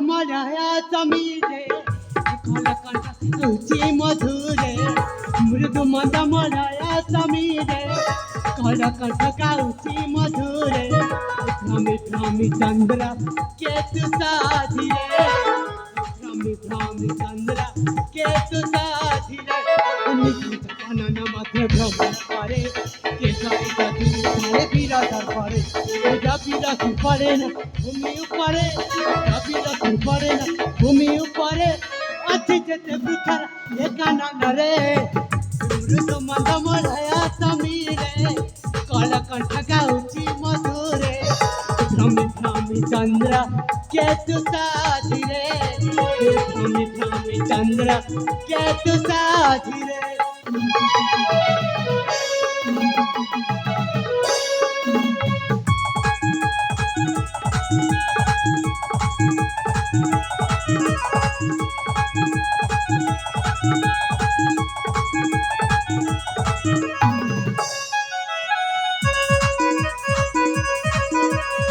मलया समीरे कलकंठ रुचि मधुरे मृदु मंद मलया समीरे कलकंठ गाउची मधुरे भ्रमि भ्रमि चंद्र केतु साधिरे भ्रमि भ्रमि चंद्र केतु साधिरे निकुंज कानन मध्य भ्रमण करे केशव धरे बिराधर करे बिरसी पड़े न भूमि उपरे बिरसी पड़े न भूमि उपरे अच्छी जेते बुखर ये कानन रे मृदु मंद मलया समीरे कलकंठ गाउची मधुरे भ्रमि भ्रमि चंद्र केतु साधिरे भ्रमि भ्रमि चंद्र केतु साधिरे